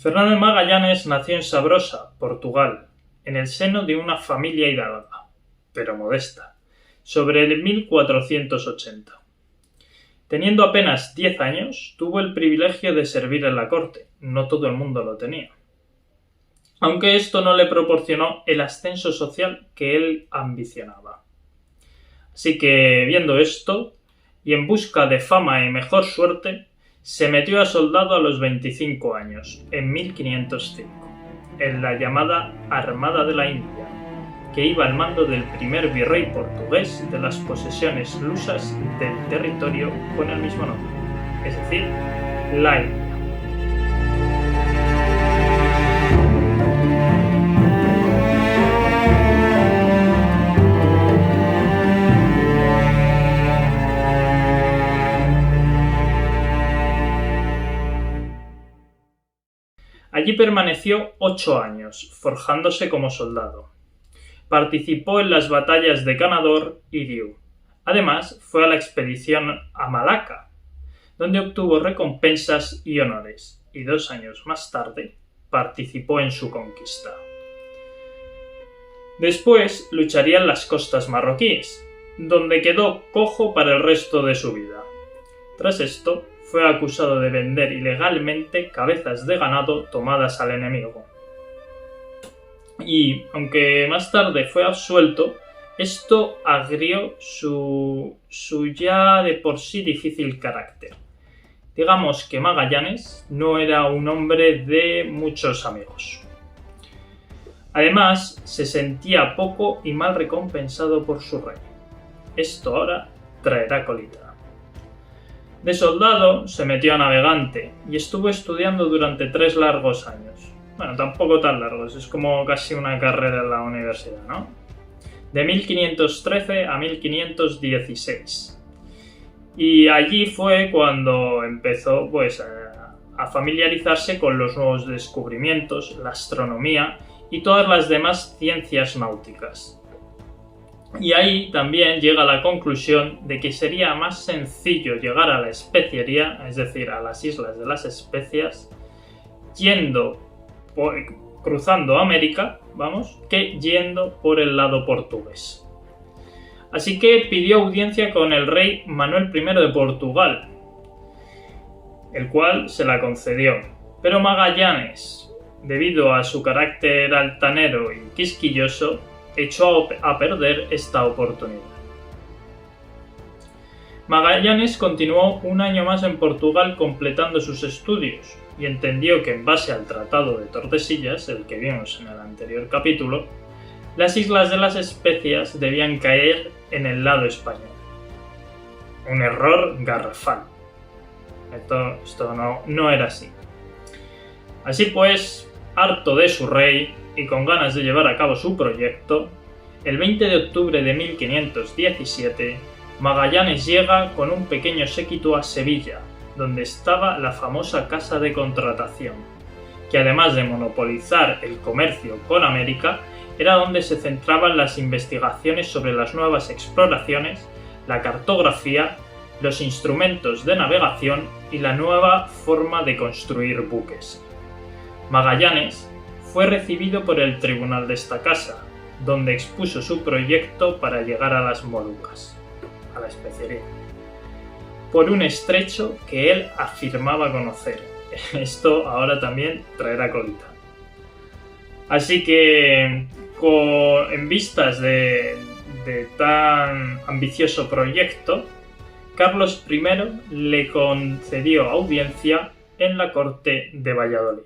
Fernando de Magallanes nació en Sabrosa, Portugal, en el seno de una familia hidalga, pero modesta, sobre el 1480. Teniendo apenas 10 años, tuvo el privilegio de servir en la corte, no todo el mundo lo tenía. Aunque esto no le proporcionó el ascenso social que él ambicionaba. Así que, viendo esto, y en busca de fama y mejor suerte, se metió a soldado a los 25 años, en 1505, en la llamada Armada de la India, que iba al mando del primer virrey portugués de las posesiones lusas del territorio con el mismo nombre, es decir, la India. Allí permaneció 8 años, forjándose como soldado. Participó en las batallas de Canador y Diu. Además, fue a la expedición a Malaca, donde obtuvo recompensas y honores, y 2 años más tarde participó en su conquista. Después lucharía en las costas marroquíes, donde quedó cojo para el resto de su vida. Tras esto, fue acusado de vender ilegalmente cabezas de ganado tomadas al enemigo. Y, aunque más tarde fue absuelto, esto agrió su ya de por sí difícil carácter. Digamos que Magallanes no era un hombre de muchos amigos. Además, se sentía poco y mal recompensado por su rey. Esto ahora traerá colita. De soldado se metió a navegante y estuvo estudiando durante 3 largos años. Bueno, tampoco tan largos, es como casi una carrera en la universidad, ¿no? De 1513 a 1516. Y allí fue cuando empezó a familiarizarse con los nuevos descubrimientos, la astronomía y todas las demás ciencias náuticas. Y ahí también llega a la conclusión de que sería más sencillo llegar a la especiería, es decir, a las Islas de las Especias, cruzando América, que yendo por el lado portugués. Así que pidió audiencia con el rey Manuel I de Portugal, el cual se la concedió. Pero Magallanes, debido a su carácter altanero y quisquilloso, echó a perder esta oportunidad. Magallanes continuó 1 año más en Portugal completando sus estudios y entendió que en base al Tratado de Tordesillas, el que vimos en el anterior capítulo, las Islas de las Especias debían caer en el lado español. Un error garrafal. Esto no era así. Así pues, harto de su rey y con ganas de llevar a cabo su proyecto, el 20 de octubre de 1517, Magallanes llega con un pequeño séquito a Sevilla, donde estaba la famosa Casa de Contratación, que además de monopolizar el comercio con América, era donde se centraban las investigaciones sobre las nuevas exploraciones, la cartografía, los instrumentos de navegación y la nueva forma de construir buques. Magallanes fue recibido por el tribunal de esta casa, donde expuso su proyecto para llegar a las Molucas, a la especiería, por un estrecho que él afirmaba conocer. Esto ahora también traerá colita. Así que, en vistas de tan ambicioso proyecto, Carlos I le concedió audiencia en la corte de Valladolid.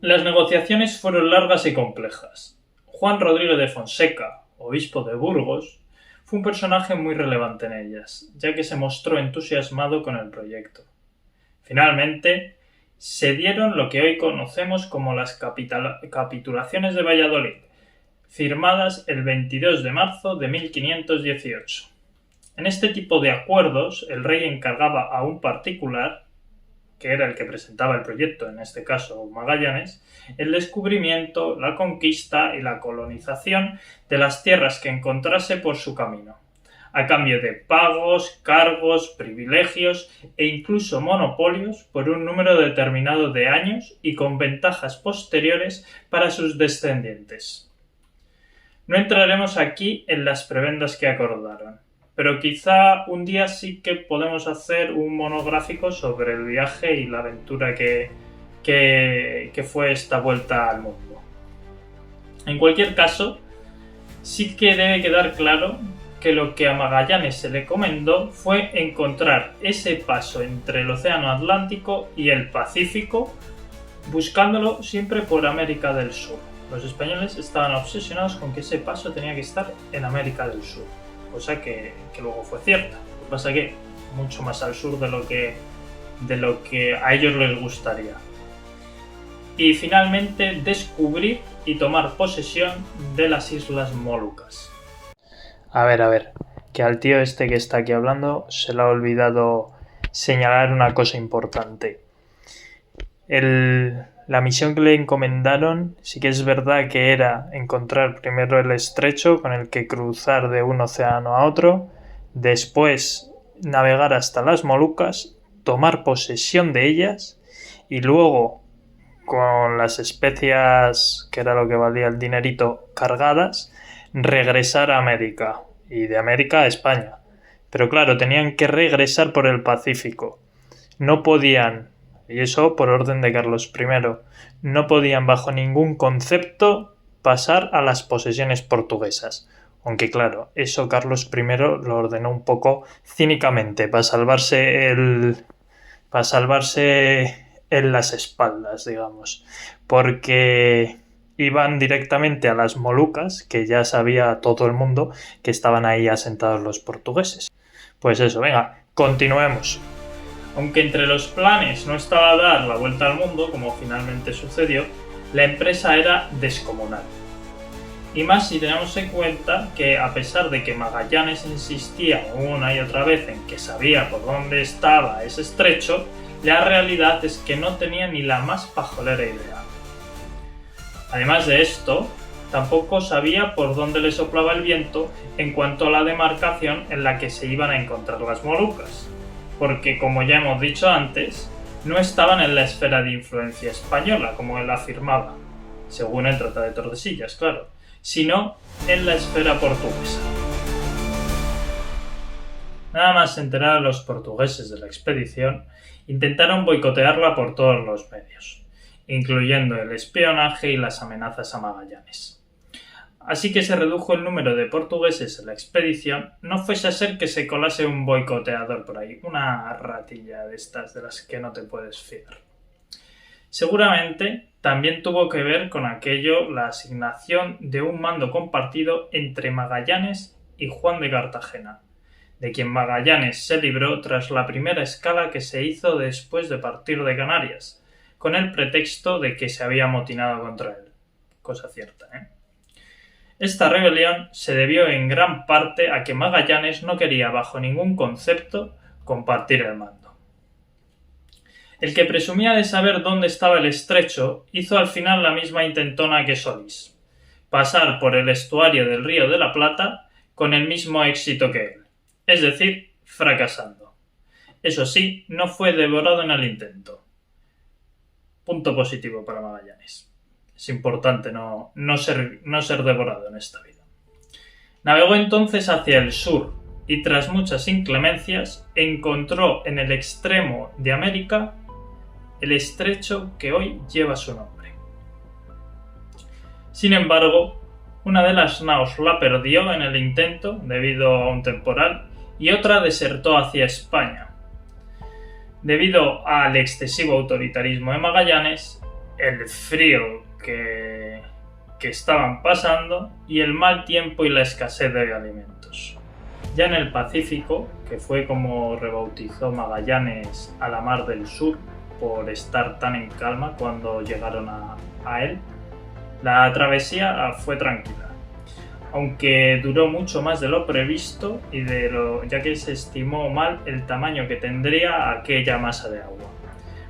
Las negociaciones fueron largas y complejas. Juan Rodríguez de Fonseca, obispo de Burgos, fue un personaje muy relevante en ellas, ya que se mostró entusiasmado con el proyecto. Finalmente, se dieron lo que hoy conocemos como las capitulaciones de Valladolid, firmadas el 22 de marzo de 1518. En este tipo de acuerdos, el rey encargaba a un particular, que era el que presentaba el proyecto, en este caso Magallanes, el descubrimiento, la conquista y la colonización de las tierras que encontrase por su camino, a cambio de pagos, cargos, privilegios e incluso monopolios por un número determinado de años y con ventajas posteriores para sus descendientes. No entraremos aquí en las prebendas que acordaron, pero quizá un día sí que podemos hacer un monográfico sobre el viaje y la aventura que fue esta vuelta al mundo. En cualquier caso, sí que debe quedar claro que lo que a Magallanes se le encomendó fue encontrar ese paso entre el Océano Atlántico y el Pacífico, buscándolo siempre por América del Sur. Los españoles estaban obsesionados con que ese paso tenía que estar en América del Sur, cosa que luego fue cierta. Lo que pasa es que mucho más al sur de lo que a ellos les gustaría. Y finalmente descubrir y tomar posesión de las Islas Molucas. A ver, que al tío este que está aquí hablando se le ha olvidado señalar una cosa importante. La misión que le encomendaron sí que es verdad que era encontrar primero el estrecho con el que cruzar de un océano a otro, después navegar hasta las Molucas, tomar posesión de ellas y luego con las especias, que era lo que valía el dinerito, cargadas, regresar a América y de América a España. Pero claro, tenían que regresar por el Pacífico. No podían, y eso por orden de Carlos I, no podían bajo ningún concepto pasar a las posesiones portuguesas. Aunque claro, eso Carlos I lo ordenó un poco cínicamente para salvarse en las espaldas, digamos, porque iban directamente a las Molucas, que ya sabía todo el mundo que estaban ahí asentados los portugueses. Pues eso, venga, continuemos. Aunque entre los planes no estaba dar la vuelta al mundo, como finalmente sucedió, la empresa era descomunal. Y más si tenemos en cuenta que, a pesar de que Magallanes insistía una y otra vez en que sabía por dónde estaba ese estrecho, la realidad es que no tenía ni la más pajolera idea. Además de esto, tampoco sabía por dónde le soplaba el viento en cuanto a la demarcación en la que se iban a encontrar las Molucas, porque, como ya hemos dicho antes, no estaban en la esfera de influencia española, como él afirmaba, según el Tratado de Tordesillas, claro, sino en la esfera portuguesa. Nada más se enteraron los portugueses de la expedición, intentaron boicotearla por todos los medios, incluyendo el espionaje y las amenazas a Magallanes. Así que se redujo el número de portugueses en la expedición, no fuese a ser que se colase un boicoteador por ahí, una ratilla de estas de las que no te puedes fiar. Seguramente también tuvo que ver con aquello la asignación de un mando compartido entre Magallanes y Juan de Cartagena, de quien Magallanes se libró tras la primera escala que se hizo después de partir de Canarias, con el pretexto de que se había amotinado contra él. Cosa cierta, ¿eh? Esta rebelión se debió en gran parte a que Magallanes no quería bajo ningún concepto compartir el mando. El que presumía de saber dónde estaba el estrecho hizo al final la misma intentona que Solís, pasar por el estuario del Río de la Plata con el mismo éxito que él, es decir, fracasando. Eso sí, no fue devorado en el intento. Punto positivo para Magallanes. Es importante no ser devorado en esta vida. Navegó entonces hacia el sur, y tras muchas inclemencias encontró en el extremo de América el estrecho que hoy lleva su nombre. Sin embargo, una de las naos la perdió en el intento debido a un temporal y otra desertó hacia España. Debido al excesivo autoritarismo de Magallanes, el frío que estaban pasando y el mal tiempo y la escasez de alimentos. Ya en el Pacífico, que fue como rebautizó Magallanes a la Mar del Sur por estar tan en calma cuando llegaron a él, la travesía fue tranquila, aunque duró mucho más de lo previsto ya que se estimó mal el tamaño que tendría aquella masa de agua,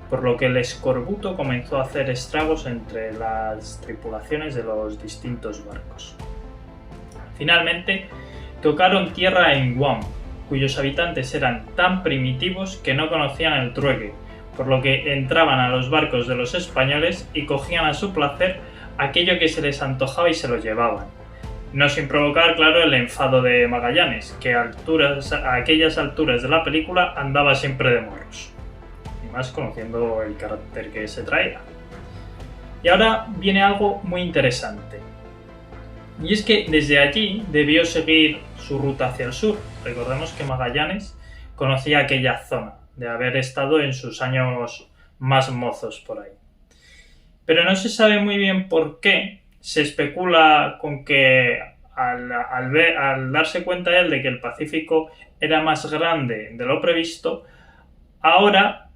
por lo que el escorbuto comenzó a hacer estragos entre las tripulaciones de los distintos barcos. Finalmente, tocaron tierra en Guam, cuyos habitantes eran tan primitivos que no conocían el trueque, por lo que entraban a los barcos de los españoles y cogían a su placer aquello que se les antojaba y se lo llevaban. No sin provocar, claro, el enfado de Magallanes, que a aquellas alturas de la película andaba siempre de morros. Y más conociendo el carácter que se traía. Y ahora viene algo muy interesante. Y es que desde allí debió seguir su ruta hacia el sur. Recordemos que Magallanes conocía aquella zona, de haber estado en sus años más mozos por ahí. Pero no se sabe muy bien por qué. Se especula con que al darse cuenta él de que el Pacífico era más grande de lo previsto, ahora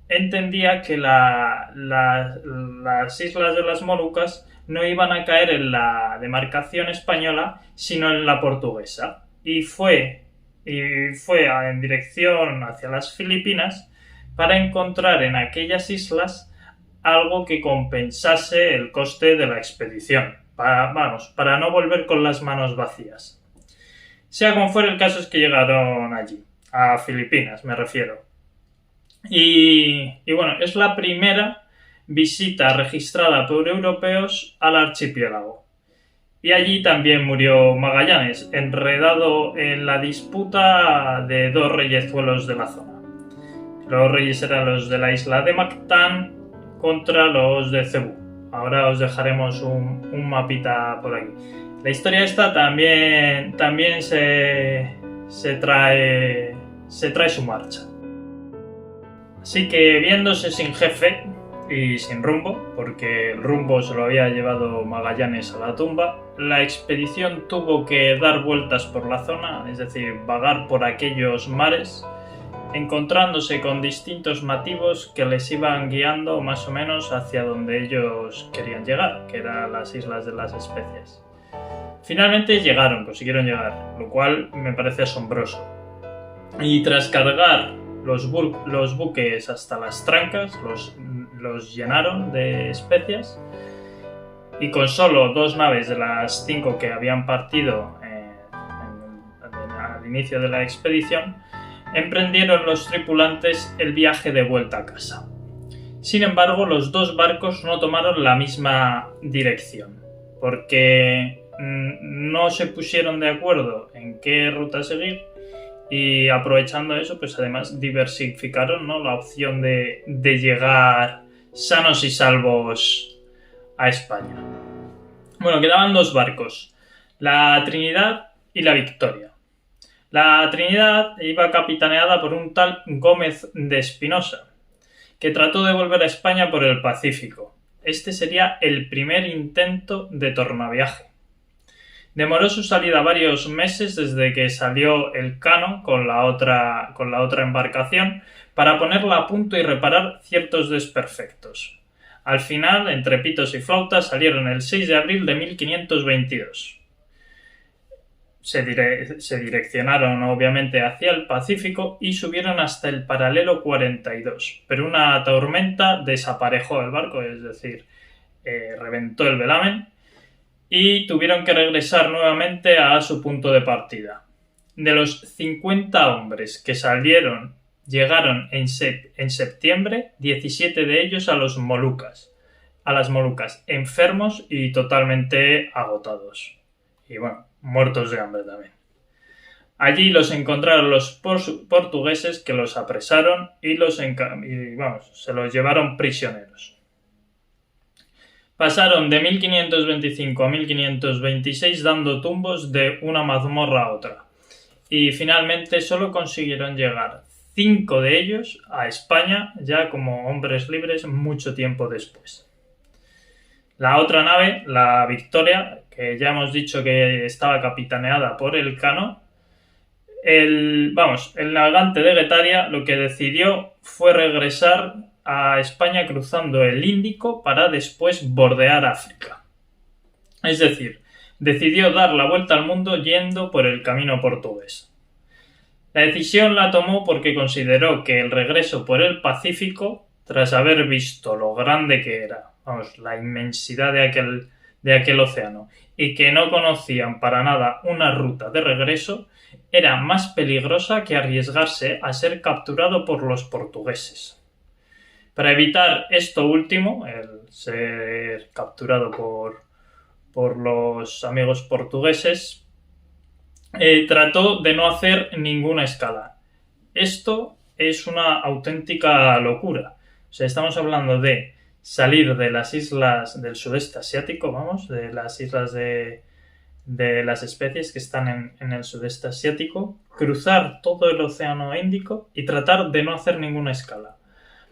entendía que las islas de las Molucas no iban a caer en la demarcación española, sino en la portuguesa. Y fue en dirección hacia las Filipinas para encontrar en aquellas islas algo que compensase el coste de la expedición, para no volver con las manos vacías. Sea como fuera, el caso es que llegaron allí, a Filipinas me refiero. Y bueno, es la primera visita registrada por europeos al archipiélago. Y allí también murió Magallanes, enredado en la disputa de dos reyezuelos de la zona. Los reyes eran los de la isla de Mactán contra los de Cebú. Ahora os dejaremos un mapita por aquí. La historia esta también se trae su marcha. Así que viéndose sin jefe y sin rumbo, porque el rumbo se lo había llevado Magallanes a la tumba, la expedición tuvo que dar vueltas por la zona, es decir, vagar por aquellos mares, encontrándose con distintos motivos que les iban guiando más o menos hacia donde ellos querían llegar, que eran las Islas de las Especias. Finalmente consiguieron llegar, lo cual me parece asombroso. Y tras cargar los buques hasta las trancas, los llenaron de especias, y con solo 2 naves de las 5 que habían partido al inicio de la expedición, emprendieron los tripulantes el viaje de vuelta a casa. Sin embargo, los 2 barcos no tomaron la misma dirección, porque no se pusieron de acuerdo en qué ruta seguir, y aprovechando eso, pues además diversificaron, ¿no?, la opción de llegar sanos y salvos a España. Bueno, quedaban 2 barcos, la Trinidad y la Victoria. La Trinidad iba capitaneada por un tal Gómez de Espinosa, que trató de volver a España por el Pacífico. Este sería el primer intento de tornaviaje. Demoró su salida varios meses desde que salió el Cano con la otra embarcación para ponerla a punto y reparar ciertos desperfectos. Al final, entre pitos y flautas, salieron el 6 de abril de 1522. Se direccionaron obviamente hacia el Pacífico y subieron hasta el paralelo 42, pero una tormenta desaparejó el barco, es decir, reventó el velamen, y tuvieron que regresar nuevamente a su punto de partida. De los 50 hombres que llegaron en septiembre, 17 de ellos a las Molucas, enfermos y totalmente agotados. Y bueno, muertos de hambre también. Allí los encontraron los portugueses, que los apresaron y se los llevaron prisioneros. Pasaron de 1525 a 1526 dando tumbos de una mazmorra a otra, y finalmente solo consiguieron llegar 5 de ellos a España ya como hombres libres mucho tiempo después. La otra nave, la Victoria, que ya hemos dicho que estaba capitaneada por Elcano, el navegante de Guetaria lo que decidió fue regresar a España cruzando el Índico para después bordear África. Es decir, decidió dar la vuelta al mundo yendo por el camino portugués. La decisión la tomó porque consideró que el regreso por el Pacífico, tras haber visto lo grande que era, la inmensidad de aquel océano, y que no conocían para nada una ruta de regreso, era más peligrosa que arriesgarse a ser capturado por los portugueses. Para evitar esto último, el ser capturado por los amigos portugueses, trató de no hacer ninguna escala. Esto es una auténtica locura. O sea, estamos hablando de salir de las islas del sudeste asiático, de las islas de las especies que están en el sudeste asiático, cruzar todo el océano Índico y tratar de no hacer ninguna escala.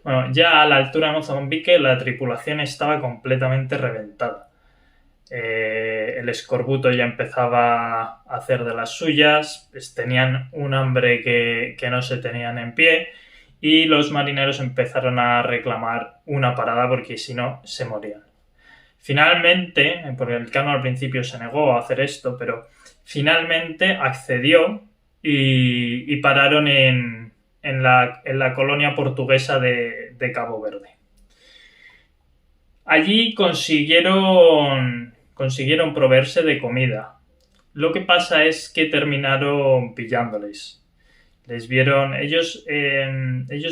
Bueno, ya a la altura de Mozambique la tripulación estaba completamente reventada. El escorbuto ya empezaba a hacer de las suyas, pues tenían un hambre que no se tenían en pie, y los marineros empezaron a reclamar una parada porque si no se morían. Finalmente, porque Elcano al principio se negó a hacer esto, pero finalmente accedió y pararon en la colonia portuguesa de Cabo Verde. Allí consiguieron proveerse de comida. Lo que pasa es que terminaron pillándoles. Les vieron, ellos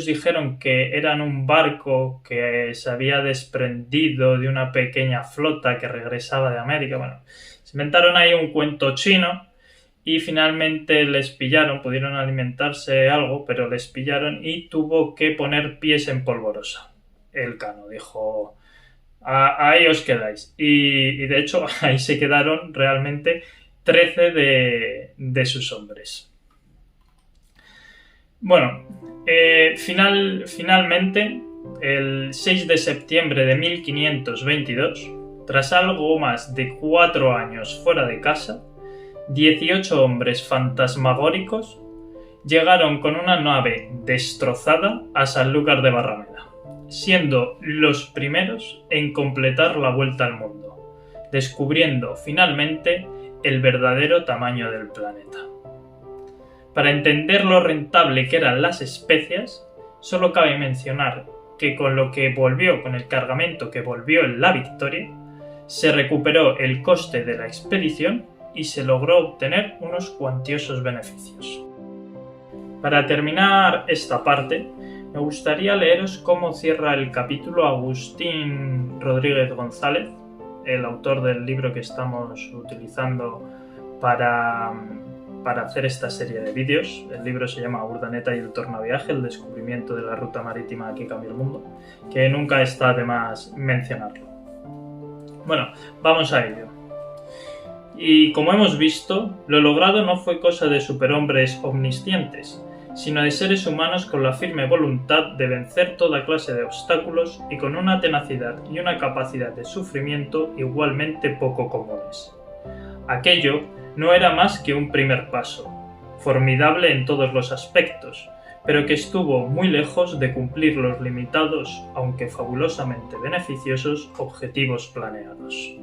dijeron que eran un barco que se había desprendido de una pequeña flota que regresaba de América. Bueno, se inventaron ahí un cuento chino y finalmente les pillaron, pudieron alimentarse algo, pero les pillaron y tuvo que poner pies en polvorosa. Elcano dijo, ahí os quedáis. Y de hecho ahí se quedaron realmente 13 de sus hombres. Bueno, finalmente, el 6 de septiembre de 1522, tras algo más de 4 años fuera de casa, 18 hombres fantasmagóricos llegaron con una nave destrozada a Sanlúcar de Barrameda, siendo los primeros en completar la vuelta al mundo, descubriendo finalmente el verdadero tamaño del planeta. Para entender lo rentable que eran las especias, solo cabe mencionar que con el cargamento que volvió en la Victoria, se recuperó el coste de la expedición y se logró obtener unos cuantiosos beneficios. Para terminar esta parte, me gustaría leeros cómo cierra el capítulo Agustín Rodríguez González, el autor del libro que estamos utilizando para hacer esta serie de vídeos. El libro se llama Urdaneta y el tornaviaje, el descubrimiento de la ruta marítima que cambió el mundo, que nunca está de más mencionarlo. Bueno, vamos a ello. Y como hemos visto, lo logrado no fue cosa de superhombres omniscientes, sino de seres humanos con la firme voluntad de vencer toda clase de obstáculos y con una tenacidad y una capacidad de sufrimiento igualmente poco comunes. Aquello no era más que un primer paso, formidable en todos los aspectos, pero que estuvo muy lejos de cumplir los limitados, aunque fabulosamente beneficiosos, objetivos planeados.